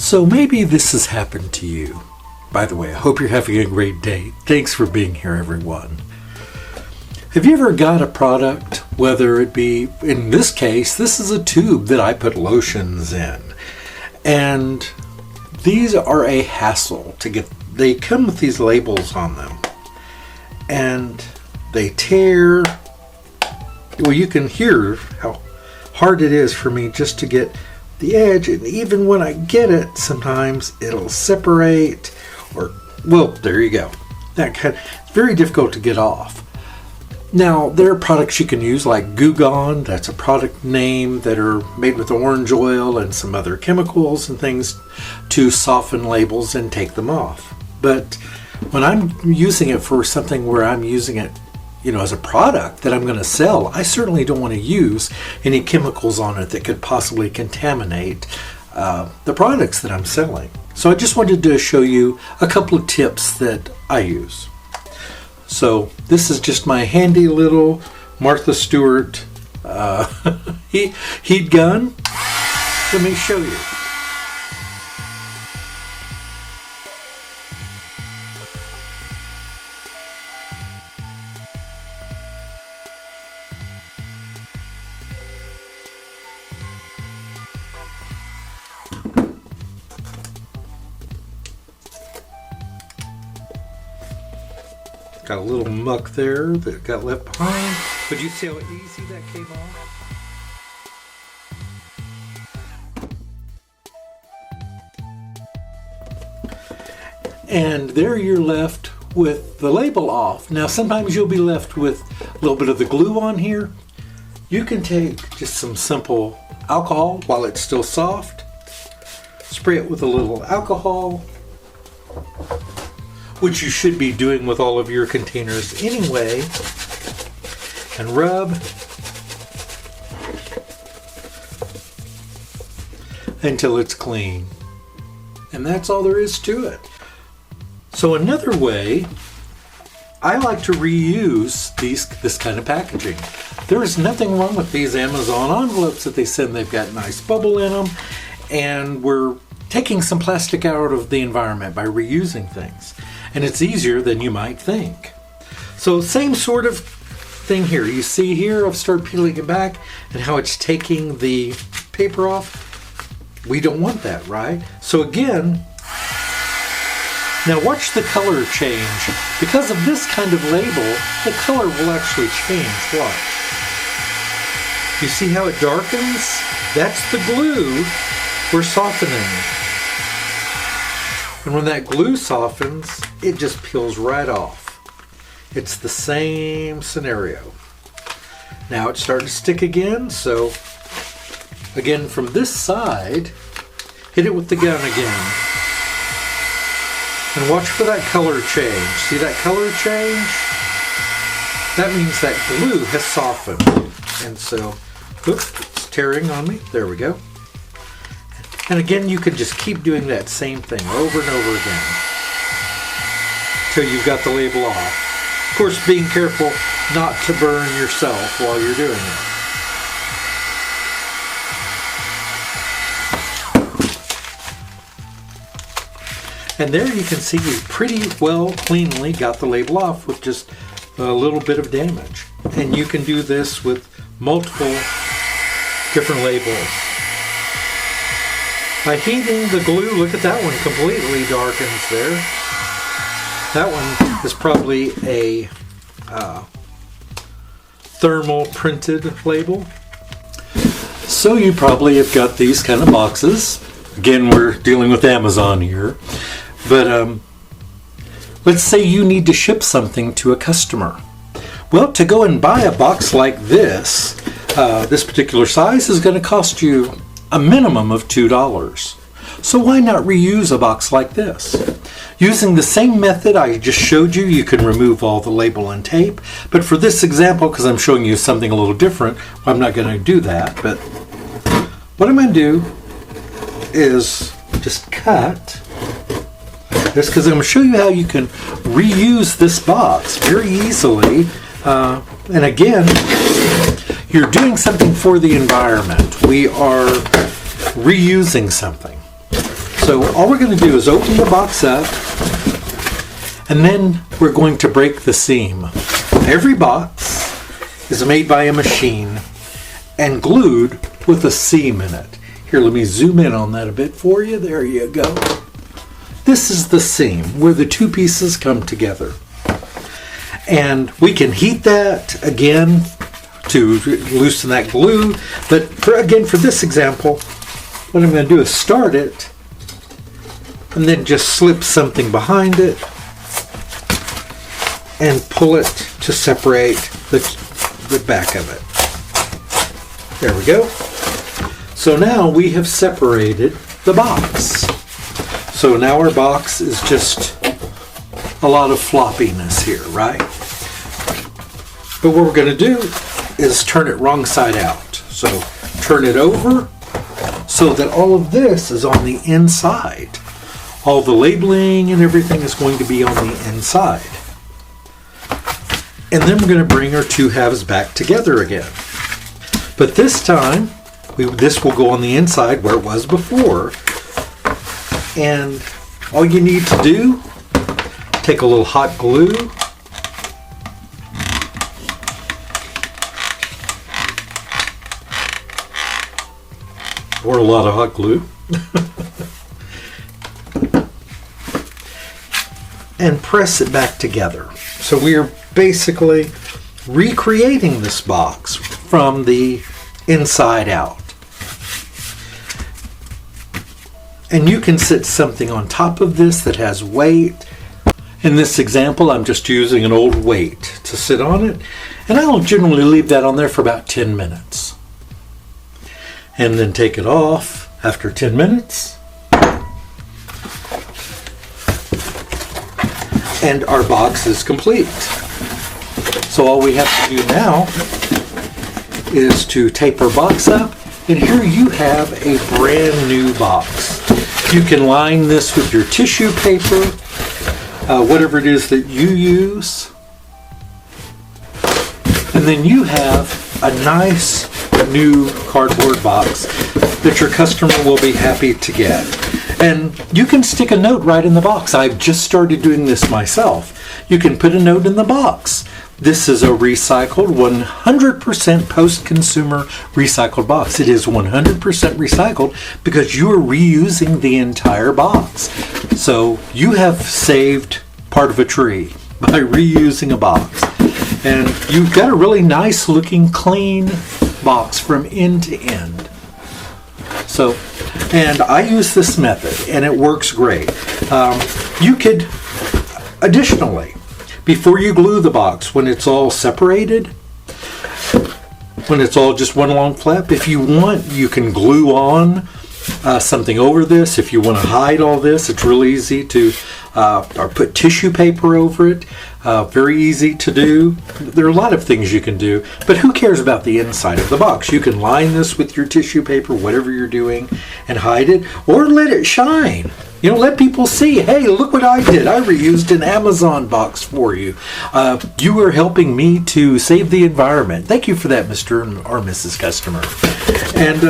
So maybe this has happened to you. By the way, I hope you're having a great day. Thanks for being here, everyone. Have you ever got a product, whether it be, in this case, this is a tube that I put lotions in. And these are a hassle to get. They come with these labels on them. And they tear. Well, you can hear how hard it is for me just to get the edge. And even when I get it, sometimes it'll separate. Or, well, there you go. It's very difficult to get off. Now, there are products you can use like Goo Gone, that's a product name, that are made with orange oil and some other chemicals and things to soften labels and take them off. But when I'm using it for something where I'm using it, as a product that I'm going to sell, I certainly don't want to use any chemicals on it that could possibly contaminate the products that I'm selling. So I just wanted to show you a couple of tips that I use. So this is just my handy little Martha Stewart heat gun. Let me show you. Got a little muck there that got left behind, but you see how easy that came off? And there you're left with the label off. Now sometimes you'll be left with a little bit of the glue on here. You can take just some simple alcohol while it's still soft, spray it with a little alcohol, which you should be doing with all of your containers anyway, and rub until it's clean. And that's all there is to it. So another way, I like to reuse this kind of packaging. There is nothing wrong with these Amazon envelopes that they send. They've got nice bubble in them, and we're taking some plastic out of the environment by reusing things. And it's easier than you might think. So same sort of thing here. You see here, I've started peeling it back and how it's taking the paper off. We don't want that, right? So again, now watch the color change. Because of this kind of label, the color will actually change. Watch. You see how it darkens? That's the glue we're softening. And when that glue softens, it just peels right off. It's the same scenario. Now it's starting to stick again, so again from this side, hit it with the gun again. And watch for that color change. See that color change? That means that glue has softened. And so, oops, it's tearing on me. There we go. And again, you can just keep doing that same thing over and over again until you've got the label off. Of course, being careful not to burn yourself while you're doing it. And there you can see we pretty well cleanly got the label off with just a little bit of damage. And you can do this with multiple different labels. By heating the glue, look at that one, completely darkens there. That one is probably a thermal printed label. So you probably have got these kind of boxes. Again, we're dealing with Amazon here. But let's say you need to ship something to a customer. Well, to go and buy a box like this, this particular size is going to cost you a minimum of $2. So why not reuse a box like this? Using the same method I just showed you, you can remove all the label and tape. But for this example, because I'm showing you something a little different, I'm not going to do that. But what I'm going to do is just cut this, because I'm going to show you how you can reuse this box very easily. And again, you're doing something for the environment. We are reusing something. So all we're going to do is open the box up, and then we're going to break the seam. Every box is made by a machine and glued with a seam in it. Here, let me zoom in on that a bit for you. There you go. This is the seam where the two pieces come together. And we can heat that again to loosen that glue. But for this example, what I'm going to do is start it and then just slip something behind it and pull it to separate the back of it. There we go. So now we have separated the box. So now our box is just a lot of floppiness here, right? But what we're going to do is turn it wrong side out. So turn it over so that all of this is on the inside. All the labeling and everything is going to be on the inside. And then we're going to bring our two halves back together again. But this time, this will go on the inside where it was before. And all you need to do, take a little hot glue, or a lot of hot glue, and press it back together. So we are basically recreating this box from the inside out. And you can set something on top of this that has weight. In this example, I'm just using an old weight to sit on it, and I'll generally leave that on there for about 10 minutes. And then take it off after 10 minutes. And our box is complete. So all we have to do now is to tape our box up, and here you have a brand new box. You can line this with your tissue paper, whatever it is that you use, and then you have a nice new cardboard box that your customer will be happy to get. And you can stick a note right in the box. I've just started doing this myself. You can put a note in the box. This is a recycled, 100% post-consumer recycled box. It is 100% recycled because you are reusing the entire box. So you have saved part of a tree by reusing a box. And you've got a really nice looking, clean box from end to end. So, and I use this method and it works great. You could, additionally, before you glue the box, when it's all separated, when it's all just one long flap, if you want, you can glue on something over this. If you want to hide all this, it's really easy to, or put tissue paper over it. Very easy to do. There are a lot of things you can do, but who cares about the inside of the box? You can line this with your tissue paper, whatever you're doing, and hide it, or let it shine. You know, let people see, hey, look what I did. I reused an Amazon box for you. You are helping me to save the environment. Thank you for that, Mr. or Mrs. Customer. And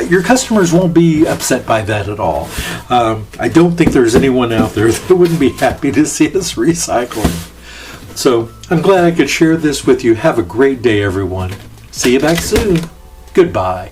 your customers won't be upset by that at all. I don't think there's anyone out there that wouldn't be happy to see us recycling. So I'm glad I could share this with you. Have a great day, everyone. See you back soon. Goodbye.